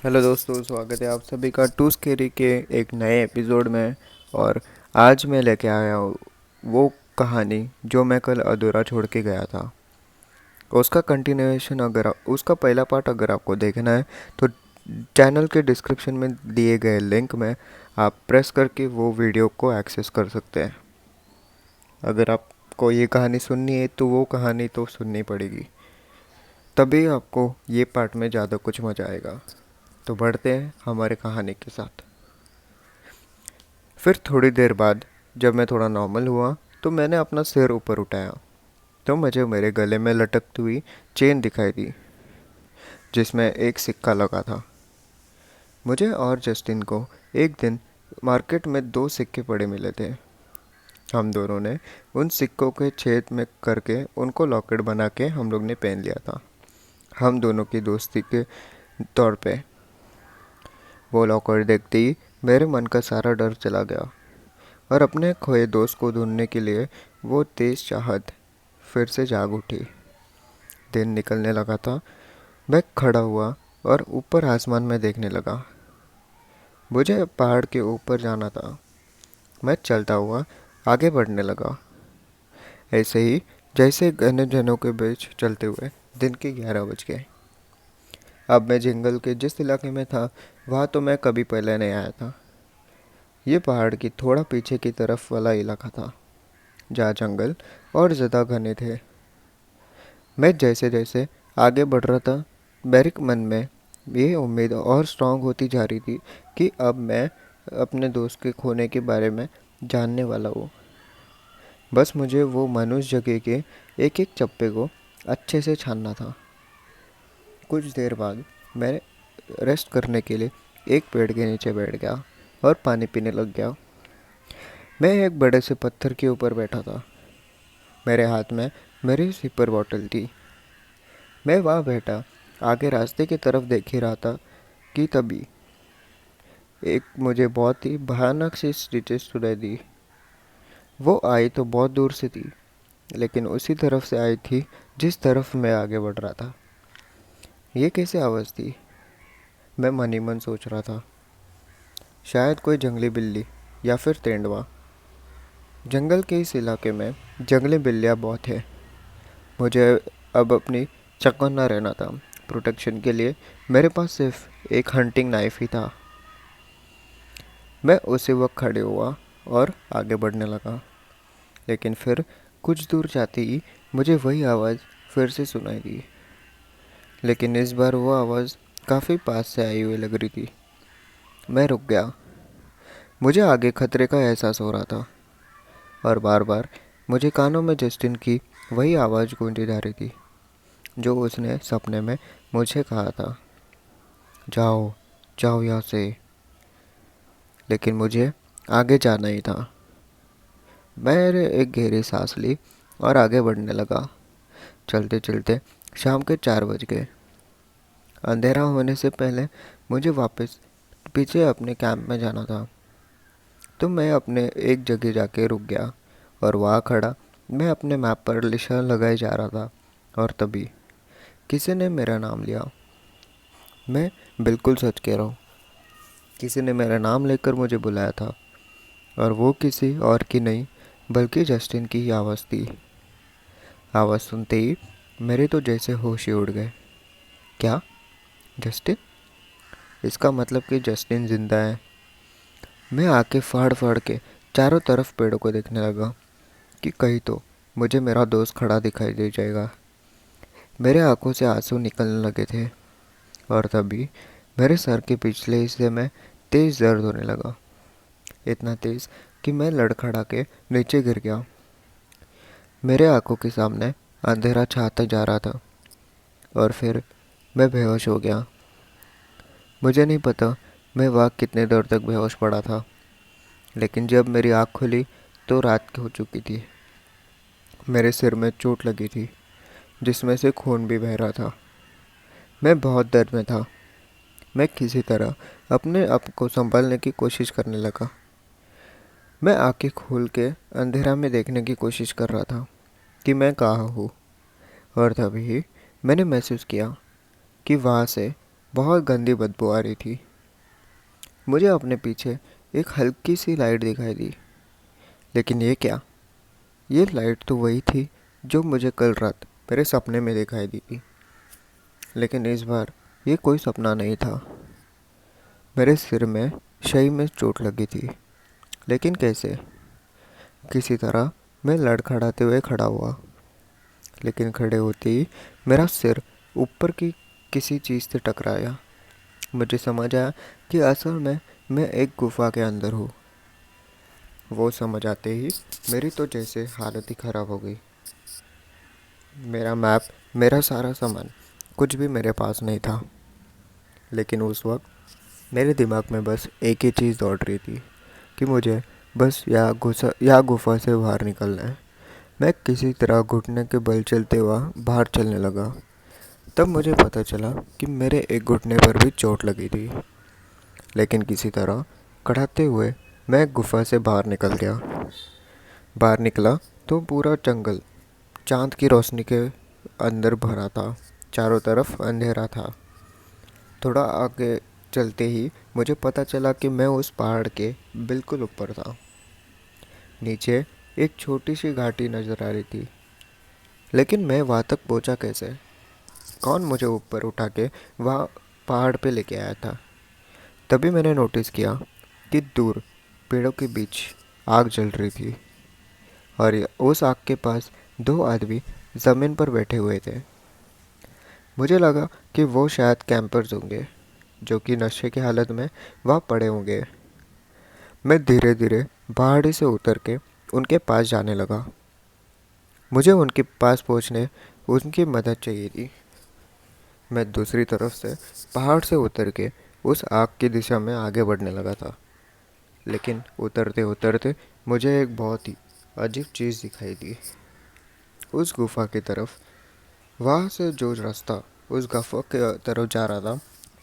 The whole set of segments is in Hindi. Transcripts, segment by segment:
हेलो दोस्तों, स्वागत है आप सभी का टू स्केरी के एक नए एपिसोड में। और आज मैं लेके आया हूँ वो कहानी जो मैं कल अधूरा छोड़ के गया था। उसका कंटिन्यूएशन उसका पहला पार्ट अगर आपको देखना है तो चैनल के डिस्क्रिप्शन में दिए गए लिंक में आप प्रेस करके वो वीडियो को एक्सेस कर सकते हैं। अगर आपको ये कहानी सुननी है तो वो कहानी तो सुननी पड़ेगी, तभी आपको ये पार्ट में ज़्यादा कुछ मज़ा आएगा। तो बढ़ते हैं हमारे कहानी के साथ। फिर थोड़ी देर बाद जब मैं थोड़ा नॉर्मल हुआ तो मैंने अपना सिर ऊपर उठाया तो मुझे मेरे गले में लटकती हुई चेन दिखाई दी जिसमें एक सिक्का लगा था। मुझे और जस्टिन को एक दिन मार्केट में दो सिक्के पड़े मिले थे। हम दोनों ने उन सिक्कों के छेद में करके उनको लॉकेट बना के हम लोग ने पहन लिया था, हम दोनों की दोस्ती के तौर पे। वो लॉकेट देखते ही मेरे मन का सारा डर चला गया और अपने खोए दोस्त को ढूंढने के लिए वो तेज चाहत फिर से जाग उठी। दिन निकलने लगा था। मैं खड़ा हुआ और ऊपर आसमान में देखने लगा। मुझे पहाड़ के ऊपर जाना था। मैं चलता हुआ आगे बढ़ने लगा, ऐसे ही जैसे घने जनों के बीच चलते हुए। दिन के 11 बज गए। अब मैं जंगल के जिस इलाके में था वहाँ तो मैं कभी पहले नहीं आया था। ये पहाड़ की थोड़ा पीछे की तरफ वाला इलाका था जहाँ जंगल और ज़्यादा घने थे। मैं जैसे जैसे आगे बढ़ रहा था मेरे मन में ये उम्मीद और स्ट्रांग होती जा रही थी कि अब मैं अपने दोस्त के खोने के बारे में जानने वाला हूँ। बस मुझे वो मनुष्य जगह के एक एक चप्पे को अच्छे से छानना था। कुछ देर बाद मैं रेस्ट करने के लिए एक पेड़ के नीचे बैठ गया और पानी पीने लग गया। मैं एक बड़े से पत्थर के ऊपर बैठा था। मेरे हाथ में मेरी सिपर बॉटल थी। मैं वहाँ बैठा आगे रास्ते की तरफ देख ही रहा था कि तभी एक मुझे बहुत ही भयानक सी स्टिचेस सुनाई दी। वो आई तो बहुत दूर से थी, लेकिन उसी तरफ से आई थी जिस तरफ मैं आगे बढ़ रहा था। ये कैसे आवाज़ थी, मैं मन ही मन सोच रहा था। शायद कोई जंगली बिल्ली या फिर तेंदुआ। जंगल के इस इलाके में जंगली बिल्लियाँ बहुत है। मुझे अब अपनी चौकन्ना रहना था। प्रोटेक्शन के लिए मेरे पास सिर्फ एक हंटिंग नाइफ ही था। मैं उसी वक्त खड़े हुआ और आगे बढ़ने लगा, लेकिन फिर कुछ दूर जाते ही मुझे वही आवाज़ फिर से सुनाई दी, लेकिन इस बार वो आवाज़ काफ़ी पास से आई हुई लग रही थी। मैं रुक गया। मुझे आगे खतरे का एहसास हो रहा था और बार बार मुझे कानों में जस्टिन की वही आवाज़ गूंजी जा रही थी जो उसने सपने में मुझे कहा था, जाओ जाओ यहाँ से। लेकिन मुझे आगे जाना ही था। मैंने एक गहरी सांस ली और आगे बढ़ने लगा। चलते चलते शाम के 4 बज गए। अंधेरा होने से पहले मुझे वापस पीछे अपने कैंप में जाना था। तो मैं अपने एक जगह जाके रुक गया और वहाँ खड़ा मैं अपने मैप पर निशान लगाए जा रहा था। और तभी किसी ने मेरा नाम लिया। मैं बिल्कुल सच कह रहा हूँ, किसी ने मेरा नाम लेकर मुझे बुलाया था और वो किसी और की नहीं बल्कि जस्टिन की ही आवाज़ थी। आवाज़ सुनते ही मेरे तो जैसे होश ही उड़ गए। क्या? जस्टिन? इसका मतलब कि जस्टिन जिंदा है। मैं आके फाड़ फाड़ के चारों तरफ पेड़ों को देखने लगा कि कहीं तो मुझे मेरा दोस्त खड़ा दिखाई दे जाएगा। मेरे आंखों से आंसू निकलने लगे थे और तभी मेरे सर के पिछले हिस्से में तेज़ दर्द होने लगा। इतना तेज़ कि मैं लड़खड़ा के नीचे गिर गया। मेरे आंखों के सामने अंधेरा छाता जा रहा था और फिर मैं बेहोश हो गया। मुझे नहीं पता मैं वहाँ कितने देर तक बेहोश पड़ा था, लेकिन जब मेरी आँख खुली तो रात हो चुकी थी। मेरे सिर में चोट लगी थी जिसमें से खून भी बह रहा था। मैं बहुत दर्द में था। मैं किसी तरह अपने आप को संभालने की कोशिश करने लगा। मैं आंखें खोल के अंधेरा में देखने की कोशिश कर रहा था कि मैं कहाँ हूँ। और तभी मैंने महसूस किया कि वहाँ से बहुत गंदी बदबू आ रही थी। मुझे अपने पीछे एक हल्की सी लाइट दिखाई दी। लेकिन ये क्या? ये लाइट तो वही थी जो मुझे कल रात मेरे सपने में दिखाई दी थी। लेकिन इस बार ये कोई सपना नहीं था। मेरे सिर में सही में चोट लगी थी। लेकिन कैसे? किसी तरह मैं लड़खड़ाते हुए खड़ा हुआ। लेकिन खड़े होते ही मेरा सिर ऊपर की किसी चीज़ से टकराया। मुझे समझ आया कि असल में मैं एक गुफा के अंदर हूँ। वो समझ आते ही मेरी तो जैसे हालत ही ख़राब हो गई। मेरा मैप, मेरा सारा सामान, कुछ भी मेरे पास नहीं था। लेकिन उस वक्त मेरे दिमाग में बस एक ही चीज़ दौड़ रही थी कि मुझे बस या गुफा से बाहर निकलना है। मैं किसी तरह घुटने के बल चलते हुआ बाहर चलने लगा। तब मुझे पता चला कि मेरे एक घुटने पर भी चोट लगी थी। लेकिन किसी तरह कड़ाते हुए मैं गुफा से बाहर निकल गया। बाहर निकला तो पूरा जंगल चांद की रोशनी के अंदर भरा था। चारों तरफ अंधेरा था। थोड़ा आगे चलते ही मुझे पता चला कि मैं उस पहाड़ के बिल्कुल ऊपर था। नीचे एक छोटी सी घाटी नज़र आ रही थी। लेकिन मैं वहाँ तक पहुँचा कैसे? कौन मुझे ऊपर उठा के वहाँ पहाड़ पे लेके आया था? तभी मैंने नोटिस किया कि दूर पेड़ों के बीच आग जल रही थी और उस आग के पास दो आदमी ज़मीन पर बैठे हुए थे। मुझे लगा कि वो शायद कैंपर्स होंगे जो कि नशे की हालत में वहाँ पड़े होंगे। मैं धीरे धीरे पहाड़ी से उतर के उनके पास जाने लगा। मुझे उनके पास पहुँचने उनकी मदद चाहिए थी। मैं दूसरी तरफ से पहाड़ से उतर के उस आग की दिशा में आगे बढ़ने लगा था। लेकिन उतरते उतरते मुझे एक बहुत ही अजीब चीज़ दिखाई दी। उस गुफा की तरफ, वहाँ से जो रास्ता उस गुफा के तरफ जा रहा था,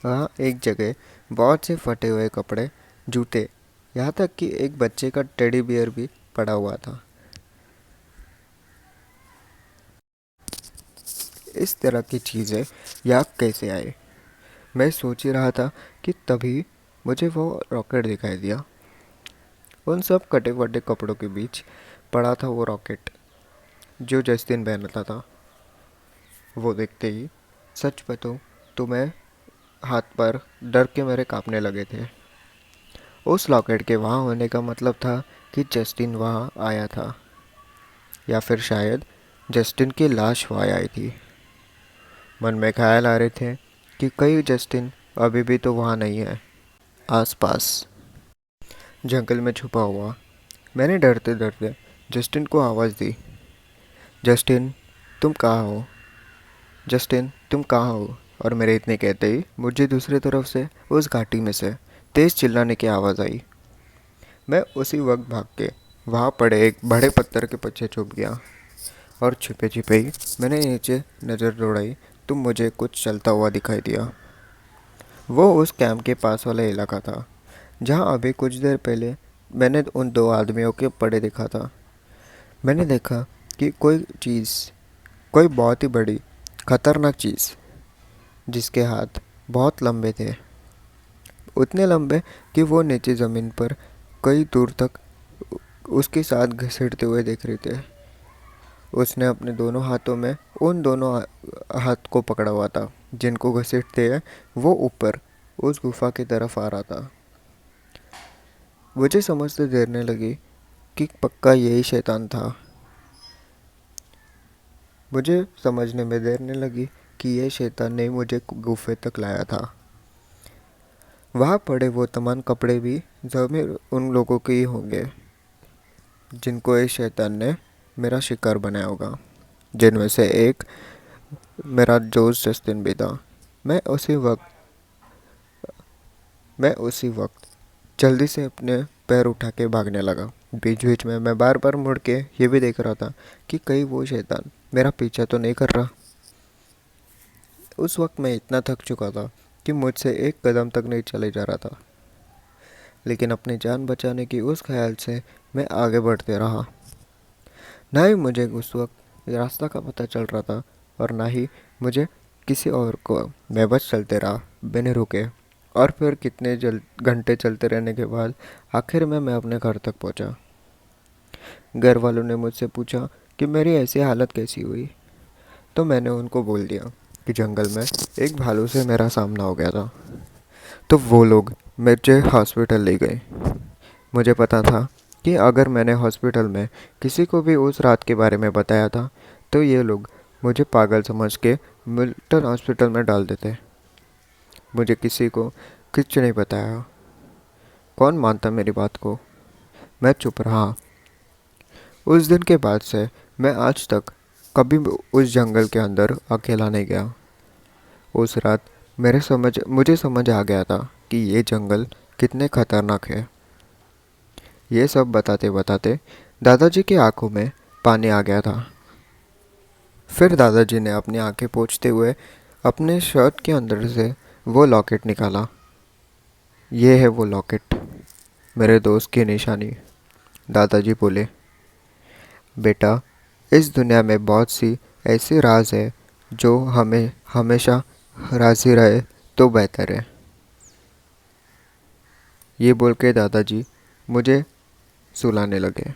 वहाँ एक जगह बहुत से फटे हुए कपड़े, जूते, यहाँ तक कि एक बच्चे का टेडी बियर भी पड़ा हुआ था। इस तरह की चीज़ें यहाँ कैसे आए? मैं सोच ही रहा था कि तभी मुझे वो रॉकेट दिखाई दिया। उन सब कटे फटे कपड़ों के बीच पड़ा था वो रॉकेट जो जस्टिन पहनता था। वो देखते ही सच बताऊं तो मैं हाथ पर डर के मेरे कांपने लगे थे। उस लॉकेट के वहाँ होने का मतलब था कि जस्टिन वहाँ आया था, या फिर शायद जस्टिन की लाश वहाँ आई थी। मन में ख्याल आ रहे थे कि कहीं जस्टिन अभी भी तो वहाँ नहीं है आसपास, जंगल में छुपा हुआ। मैंने डरते डरते जस्टिन को आवाज़ दी, जस्टिन, तुम कहाँ हो? जस्टिन, तुम कहाँ हो? और मेरे इतने कहते ही मुझे दूसरी तरफ से उस घाटी में से तेज़ चिल्लाने की आवाज़ आई। मैं उसी वक्त भाग के वहाँ पड़े एक बड़े पत्थर के पीछे छुप गया और छिपे छिपे ही मैंने नीचे नज़र दौड़ाई तो मुझे कुछ चलता हुआ दिखाई दिया। वो उस कैंप के पास वाला इलाका था जहाँ अभी कुछ देर पहले मैंने उन दो आदमियों के पड़े देखा था। मैंने देखा कि कोई चीज़, कोई बहुत ही बड़ी खतरनाक चीज़, जिसके हाथ बहुत लंबे थे, उतने लंबे कि वो नीचे ज़मीन पर कई दूर तक उसके साथ घसीटते हुए दिख रहे थे। उसने अपने दोनों हाथों में उन दोनों हाथ को पकड़ा हुआ था जिनको घसीटते हैं वो ऊपर उस गुफा की तरफ आ रहा था। मुझे समझते देर नहीं लगी कि पक्का यही शैतान था। मुझे समझने में देर नहीं लगी कि यह शैतान ने मुझे गुफे तक लाया था। वहाँ पड़े वो तमाम कपड़े भी ज़मीर उन लोगों के ही होंगे जिनको इस शैतान ने मेरा शिकार बनाया होगा, जिनमें से एक मेरा दोस्त जस्टिन भी था। मैं उसी वक्त मैं उसी वक्त जल्दी से अपने पैर उठा के भागने लगा। बीच बीच में मैं बार बार मुड़ के ये भी देख रहा था कि कहीं वो शैतान मेरा पीछा तो नहीं कर रहा। उस वक्त मैं इतना थक चुका था कि मुझसे एक कदम तक नहीं चले जा रहा था। लेकिन अपनी जान बचाने की उस ख्याल से मैं आगे बढ़ते रहा। ना ही मुझे उस वक्त रास्ता का पता चल रहा था और ना ही मुझे किसी और को। मैं बस चलते रहा बिना रुके, और फिर कितने जल घंटे चलते रहने के बाद आखिर में मैं अपने घर तक पहुंचा। घर वालों ने मुझसे पूछा कि मेरी ऐसी हालत कैसी हुई, तो मैंने उनको बोल दिया कि जंगल में एक भालू से मेरा सामना हो गया था। तो वो लोग मुझे हॉस्पिटल ले गए। मुझे पता था कि अगर मैंने हॉस्पिटल में किसी को भी उस रात के बारे में बताया था तो ये लोग मुझे पागल समझ के मिल्टन हॉस्पिटल में डाल देते। मुझे किसी को कुछ नहीं बताया। कौन मानता मेरी बात को। मैं चुप रहा। उस दिन के बाद से मैं आज तक कभी उस जंगल के अंदर अकेला नहीं गया। उस रात मुझे समझ आ गया था कि ये जंगल कितने खतरनाक है। ये सब बताते बताते दादाजी की आंखों में पानी आ गया था। फिर दादाजी ने अपनी आंखें पोंछते हुए अपने शर्ट के अंदर से वो लॉकेट निकाला। ये है वो लॉकेट, मेरे दोस्त की निशानी। दादाजी बोले, बेटा, इस दुनिया में बहुत सी ऐसी राज है जो हमें हमेशा राजी रहे तो बेहतर है। ये बोल के दादाजी मुझे सुलाने लगे।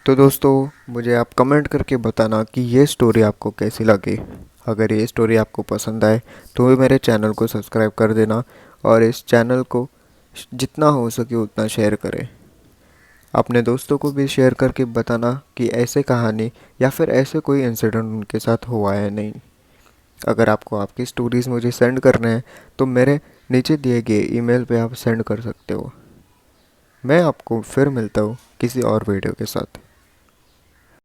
तो दोस्तों, मुझे आप कमेंट करके बताना कि ये स्टोरी आपको कैसी लगी। अगर ये स्टोरी आपको पसंद आए तो मेरे चैनल को सब्सक्राइब कर देना, और इस चैनल को जितना हो सके उतना शेयर करें। अपने दोस्तों को भी शेयर करके बताना कि ऐसे कहानी या फिर ऐसे कोई इंसिडेंट उनके साथ हुआ है नहीं। अगर आपको आपकी स्टोरीज़ मुझे सेंड करने हैं तो मेरे नीचे दिए गए ईमेल पे आप सेंड कर सकते हो। मैं आपको फिर मिलता हूँ किसी और वीडियो के साथ।